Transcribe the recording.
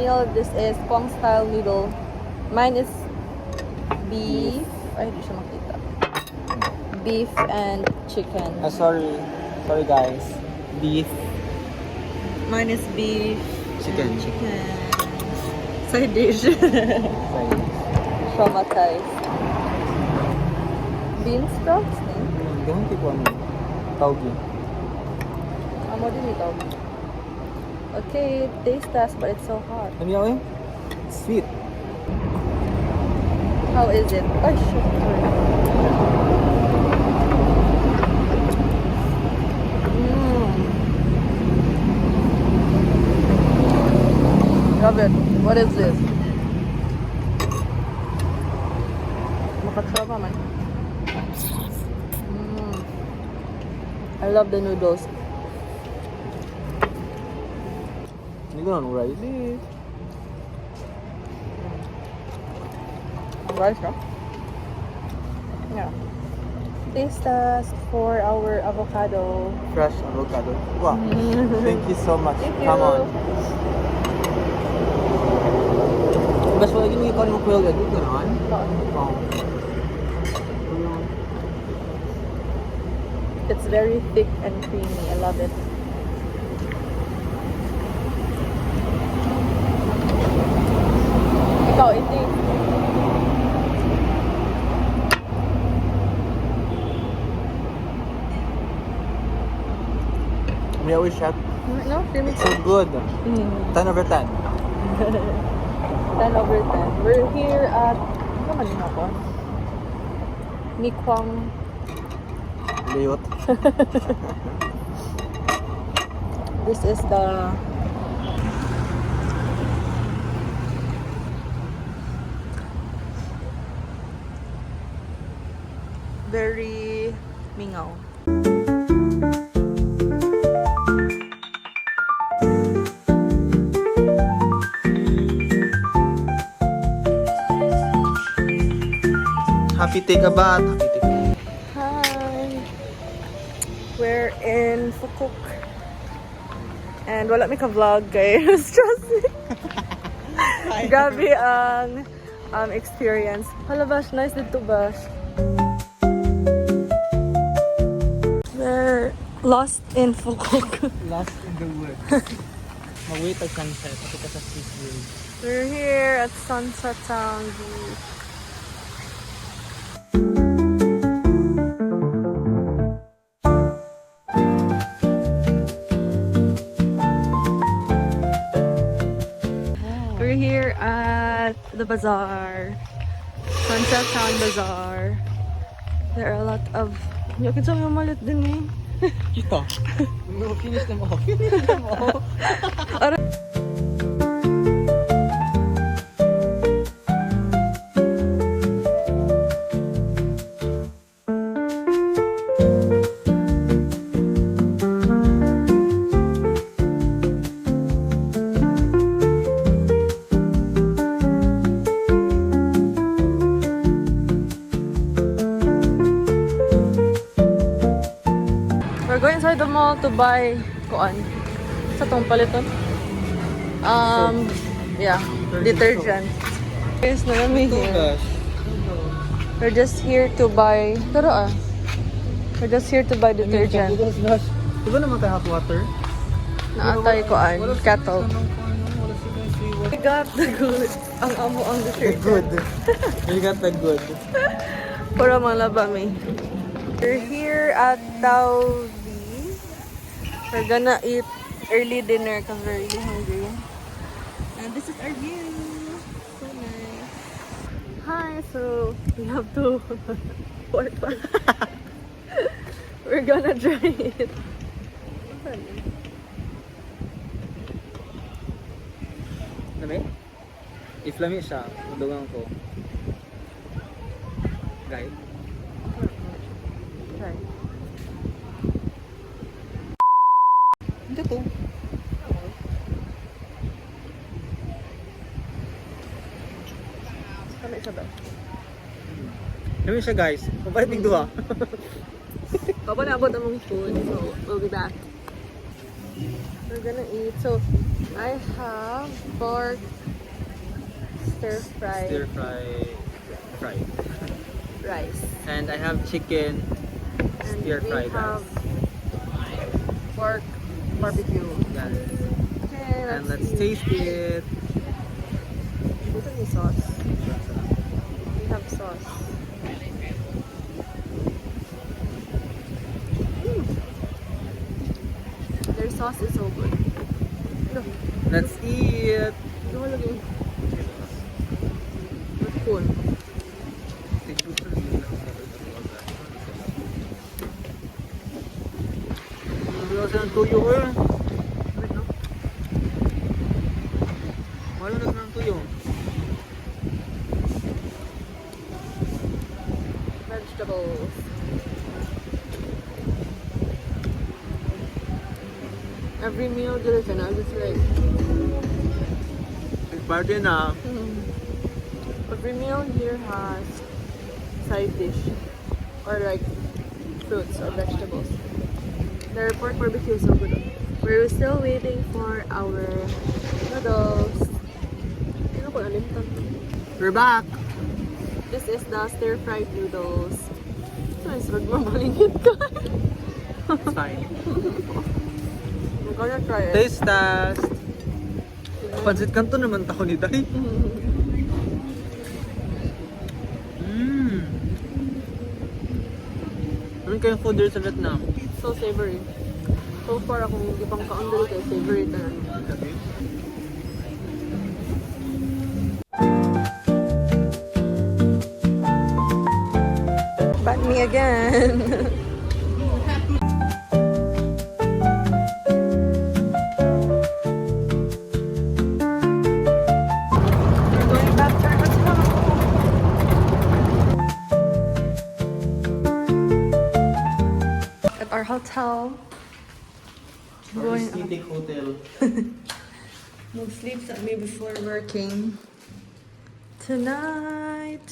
meal. This is Kwang style noodle. Mine is beef. Ay, hindi siya makita. Beef and chicken. Sorry guys. Beef. Mine is beef. Chicken. And chicken. Side dish. Sorry. Traumatized. Bean sprouts din. Ganun tipo ano. Tawgi. Amo din ito. Okay, taste test, but it's so hot. Ano yun? Sweet. How is it? Ay, shit. Sorry. Love it. What is this? Makatrapa man. I love the noodles. Hindi ko na rice. Rice, no? Yeah. Taste test for our avocado. Fresh avocado. Wow. Thank you so much. Thank you. Come on. Bas wala gini ko mo kuya gud naman. Oh. It's very thick and creamy. I love it. Ikaw, iti. We always shot. No, creamy. It's so good. 10 over 10. 10 over 10. We're here at... Ano man yun ako? Ni Kwang. Liyot. This is the... Very mingaw. Happy take a bath. Happy take a bath. Hi! We're in Fukuk. And wala may ka-vlog, guys. Trust me. Grabe ang experience. Hala, Bash. Nice dito, Bash. We're lost in Fukuk. Lost in the woods. Mag-wait ang sunset. Kasi ka sa seafood. We're here at Sunset Town Beach. We're here at the bazaar, Sunset Town Bazaar. There are a lot of... You can tell me malit din eh. Kita. No, finish them all. Finish them all. We're going inside the mall to buy kuan sa tong paliton. Yeah, detergent. Guys, na kami here. We're just here to buy. Pero we're just here to buy detergent. Diba naman tayo hot water? Naatay kuan kettle. We got the good. Ang amo ang The detergent. good. You got the good. Para malaba mi. We're here at Taobi. We're gonna eat early dinner because we're really hungry. And this is our view. So nice. Hi, so we have to port. We're gonna try it. Lami? If lami siya, madugang ko. Guys. Try. Hindi to. Kami siya ba? Lami siya guys. Mabalik big duha. Papa naabot among food, so we'll be back. We're gonna eat. So I have pork stir fry fried. rice. And I have chicken And stir we fried have rice. pork barbecue. Yes. Okay, And let's see. taste it. Ito yung sauce. We have sauce. Mm. Their sauce is so good. Look, Let's eat. look at With corn. Wala ng tuyo eh. Wala ng tuyo. Vegetables. Every meal there is another like Party na. every meal here has side dish or like fruits or vegetables. Their pork barbecue is so good. We're still waiting for our noodles. Ano ko nalimtan? We're back. This is the stir-fried noodles. Nice, magmamalingit ka. It's fine. I'm gonna try it. Taste test. Pansit kanto naman tako ni Day. Ano kayong food there sa Vietnam? So savory. So far akong ibang kaundol kay savory talaga. Back me again. We're going back to our hotel. At our hotel. Going up. Hotel. Mag-sleep sa me before working tonight.